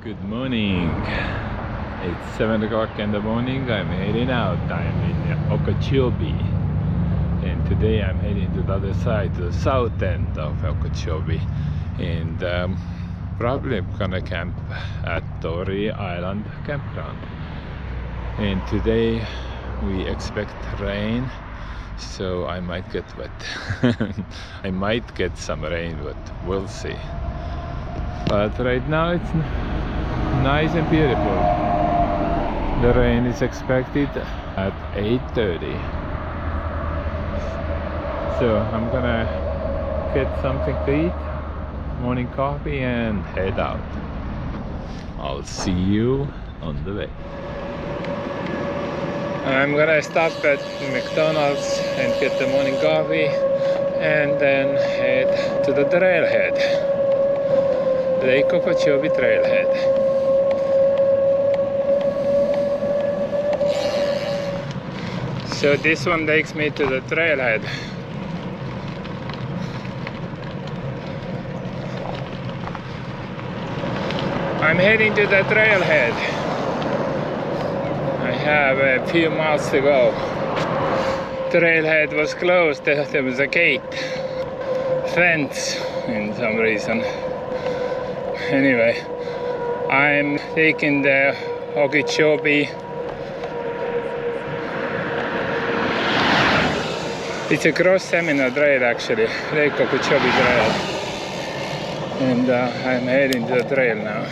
Good morning. It's 7 o'clock in the morning. I'm heading out. I'm in Okeechobee. And today I'm heading to the other side, to the south end of Okeechobee. And probably I'm gonna camp at Torry Island Campground. And today we expect rain, so I might get wet. I might get some rain, but we'll see. But right now it's nice and beautiful. The rain is expected at 8:30. So I'm gonna get something to eat, morning coffee, and head out. I'll see you on the way. I'm gonna stop at McDonald's and get the morning coffee and then head to the trailhead. Lake Okeechobee trailhead. So this one takes me to the trailhead. I'm heading to the trailhead. I have a few miles to go. Trailhead was closed. There was a gate, fence, in some reason. Anyway, I'm taking the Okeechobee. It's a cross-seminal trail actually, Lake Okeechobee Trail. And I'm heading to the trail now.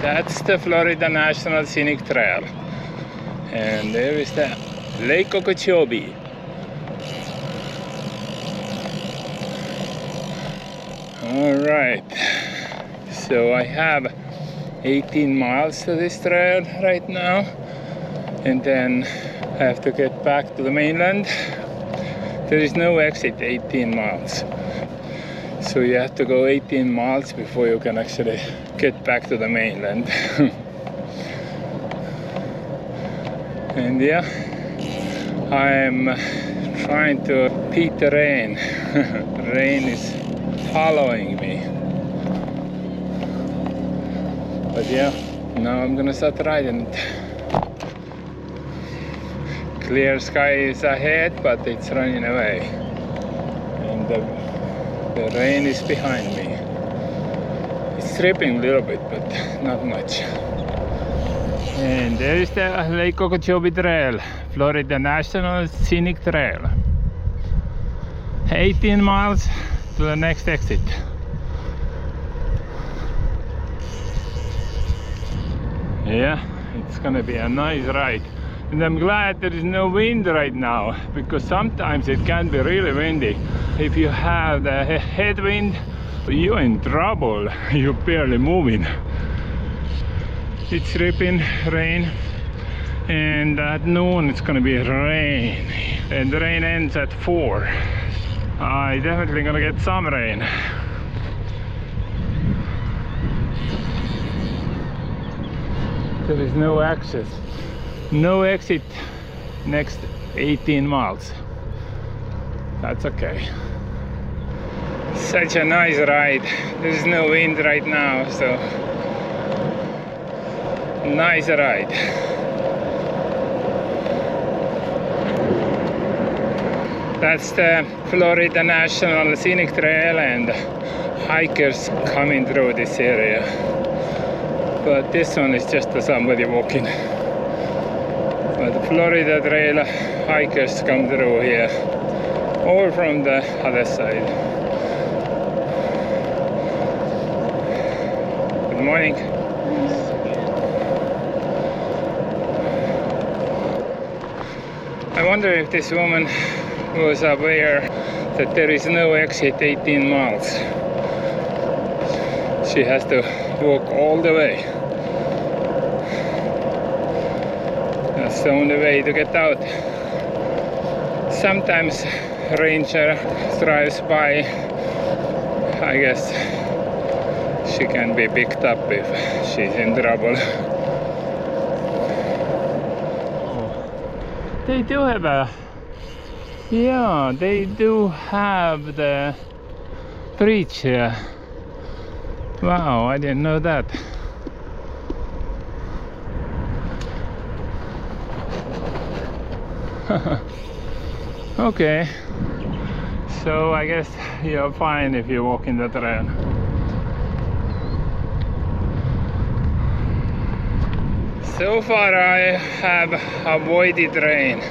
That's the Florida National Scenic Trail. And there is the Lake Okeechobee. Alright, so I have 18 miles to this trail right now, and then I have to get back to the mainland. There is no exit 18 miles, so you have to go 18 miles before you can actually get back to the mainland. And yeah, I'm trying to beat the rain. Rain is following me. But yeah, now I'm gonna start riding it. Clear sky is ahead, but it's running away. And the rain is behind me. It's dripping a little bit, but not much. And there is the Lake Okeechobee Trail, Florida National Scenic Trail. 18 miles to the next exit. Yeah, it's gonna be a nice ride. And I'm glad there is no wind right now, because sometimes it can be really windy. If you have the headwind, you're in trouble. You're barely moving. It's dripping rain, and at noon it's gonna be rain, and the rain ends at 4. I definitely gonna get some rain. There is no access, no exit next 18 miles. That's okay. Such a nice ride. There's no wind right now, so nice ride. That's the Florida National Scenic Trail, and hikers coming through this area. But this one is just somebody walking. But the Florida Trail hikers come through here, or from the other side. Good morning. I wonder if this woman was aware that there is no exit 18 miles. She has to walk all the way. That's the only way to get out. Sometimes ranger drives by. I guess she can be picked up if she's in trouble. They do have a Yeah, they do have the bridge here. Wow, I didn't know that. Okay, so I guess you're fine if you walk in the trail. So far I have avoided rain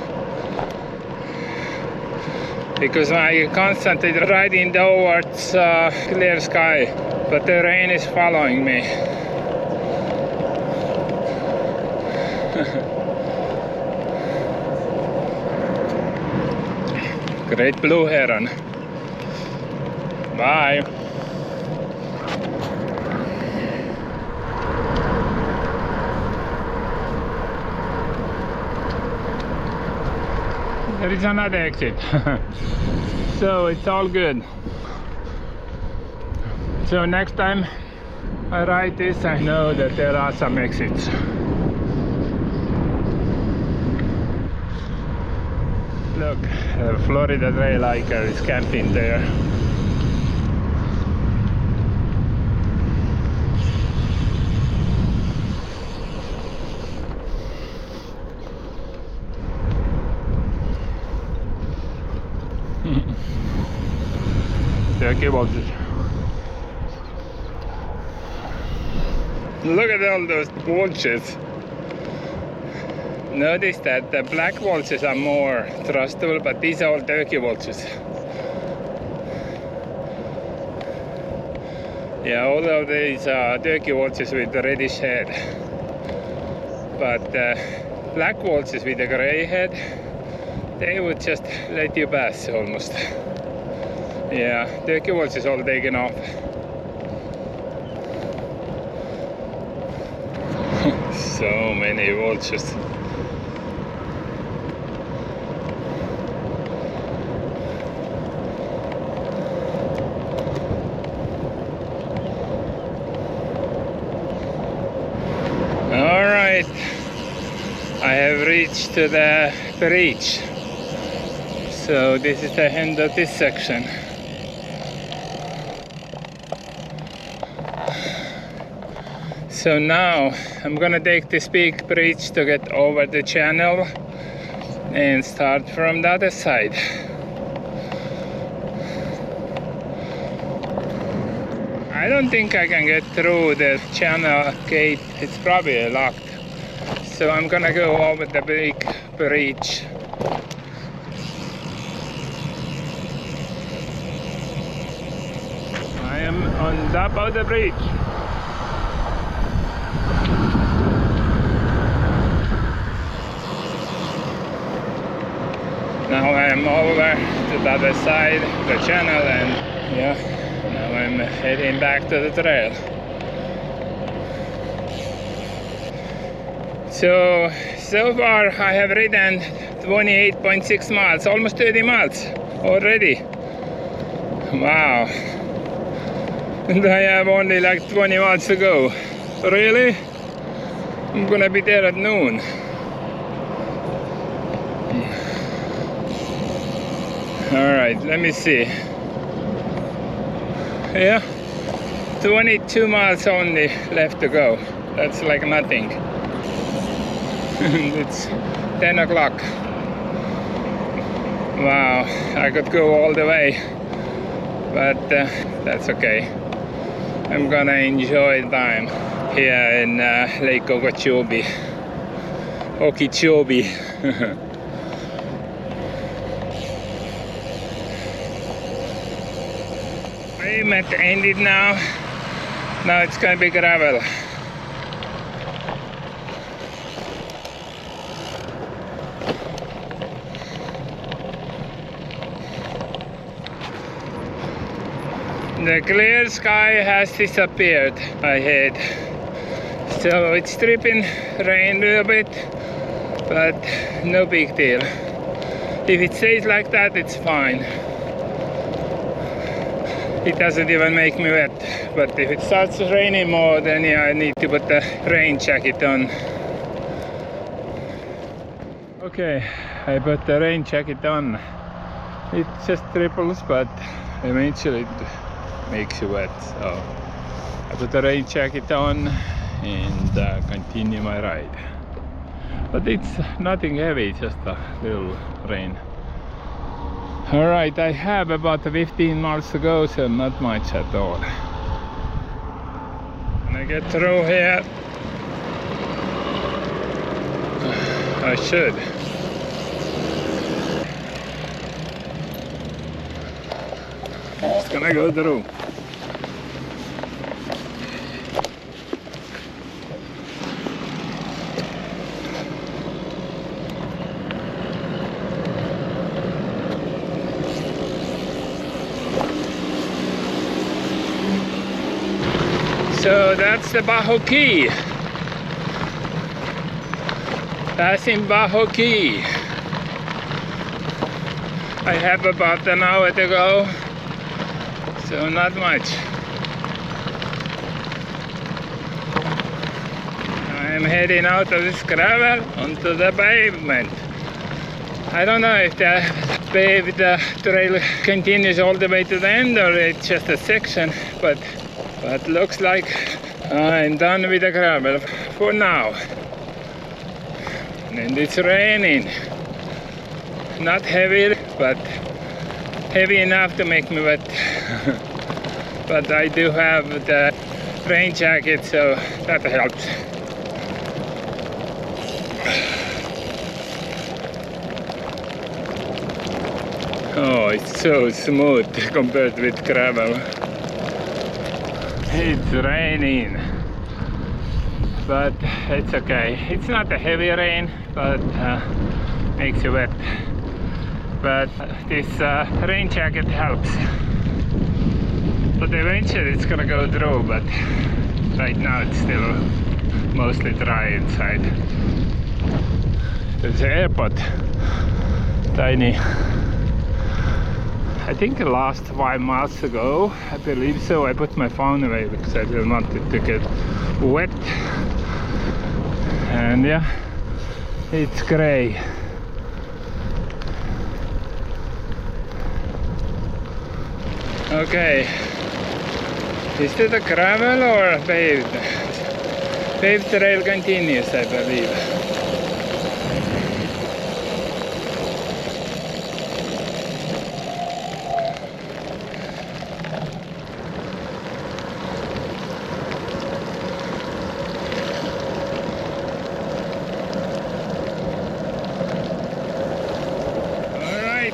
because I constantly riding towards clear sky, but the rain is following me. Great blue heron. Bye. There is another exit. So it's all good. So next time I ride this, I know that there are some exits. Look, Florida Trail hiker is camping there. Turkey vultures. Look at all those vultures. Notice that the black vultures are more trustable, but these are all turkey vultures. Yeah, all of these are turkey vultures with the reddish head. But black vultures with the gray head, they would just let you pass almost. Yeah, turkey vultures all taken off. So many vultures. Alright, I have reached the bridge. So this is the end of this section. So now I'm gonna take this big bridge to get over the channel and start from the other side. I don't think I can get through the channel gate, it's probably locked. So I'm gonna go over the big bridge. I am on top of the bridge. Now I am over to the other side of the channel, and yeah, now I'm heading back to the trail. So far I have ridden 28.6 miles, almost 30 miles already. Wow. And I have only like 20 miles to go. Really? I'm gonna be there at noon. Alright, let me see. Yeah, 22 miles only left to go. That's like nothing. It's 10 o'clock. Wow, I could go all the way, but that's okay. I'm gonna enjoy time here in Lake Okeechobee. Pavement ended now. Now it's gonna be gravel. The clear sky has disappeared ahead. So it's dripping rain a little bit, but no big deal. If it stays like that, it's fine. It doesn't even make me wet, but if it starts raining more, then yeah, I need to put the rain jacket on. Okay, I put the rain jacket on. it just triples, but eventually it makes you wet. So I put a rain jacket on and continue my ride. But it's nothing heavy, just a little rain. Alright, I have about 15 miles to go, so not much at all. When I get through here, I should. Just gonna go through. So that's the Bajo Key. Passing Bajo Key. I have about an hour to go, so not much. I'm heading out of this gravel onto the pavement. I don't know if the paved trail continues all the way to the end or it's just a section, but looks like I'm done with the gravel for now. And it's raining. Not heavy, but heavy enough to make me wet. But I do have the rain jacket, so that helps. Oh, it's so smooth compared with gravel. It's raining, but it's okay. It's not a heavy rain, but makes you wet. But this rain jacket helps. But eventually it's gonna go through, but right now it's still mostly dry inside. There's an airport, tiny. I think the last 5 miles ago, I believe so, I put my phone away because I didn't want it to get wet. And yeah, it's gray. Okay, is it a gravel or a paved? Paved trail continues, I believe.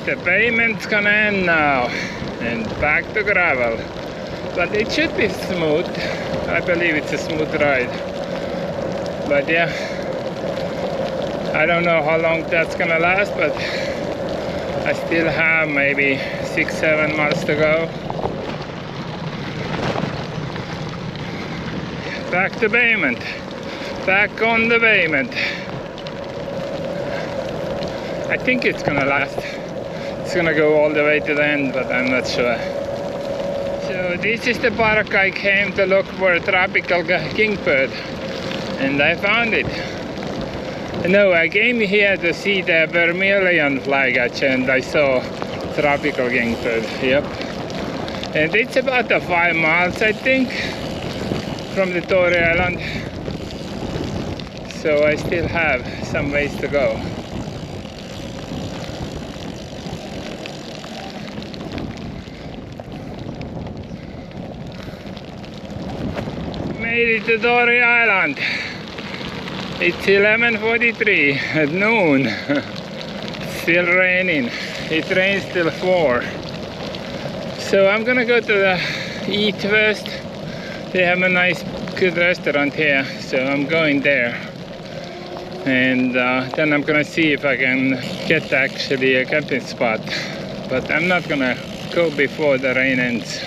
The pavement's gonna end now and back to gravel, but it should be smooth. I believe it's a smooth ride, but yeah, I don't know how long that's gonna last, but I still have maybe 6-7 miles to go. Back to pavement, back on the pavement. I think it's gonna last. It's gonna go all the way to the end, but I'm not sure. So this is the park I came to look for a tropical kingbird, and I found it. No, I came here to see the vermilion flycatcher, and I saw tropical kingbird. Yep. And it's about 5 miles, I think, from the Torry Island. So I still have some ways to go. Made it to Torry Island. It's 11:43 at noon. Still raining. It rains till 4. So I'm gonna go to eat first. They have a nice, good restaurant here, so I'm going there. And then I'm gonna see if I can get actually a camping spot. But I'm not gonna go before the rain ends.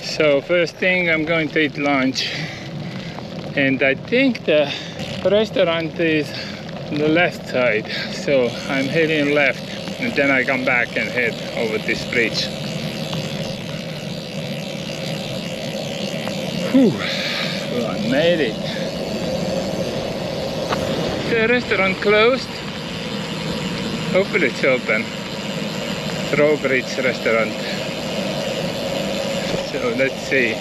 So first thing, I'm going to eat lunch, and I think the restaurant is on the left side, so I'm heading left, and then I come back and head over this bridge. Whew, well, I made it. The restaurant closed, Hopefully it's open. Drawbridge Restaurant. So let's see.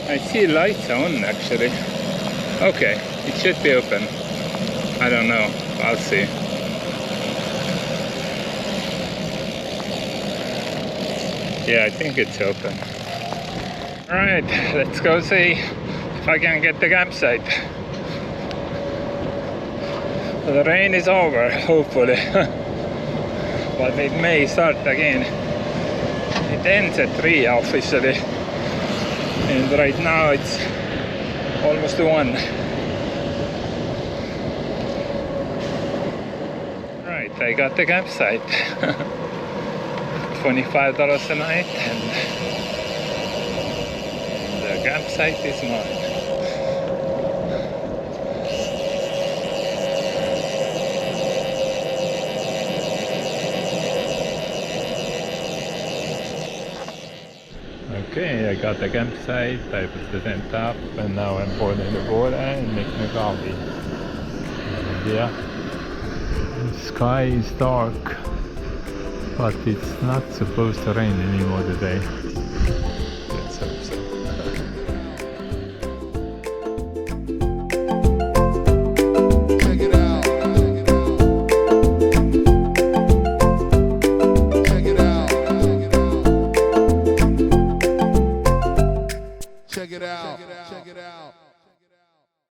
I see lights on actually. Okay, it should be open. I don't know. I'll see. Yeah, I think it's open. Alright, let's go see if I can get the campsite. The rain is over, hopefully. But it may start again. It ends at 3 officially. And right now it's almost 1. Right, I got the campsite. $25 a night, and the campsite is mine. Okay, I got the campsite, I put the tent up, and now I'm boiling the water and making a coffee. And yeah, the sky is dark, but it's not supposed to rain anymore today. Let's hope so.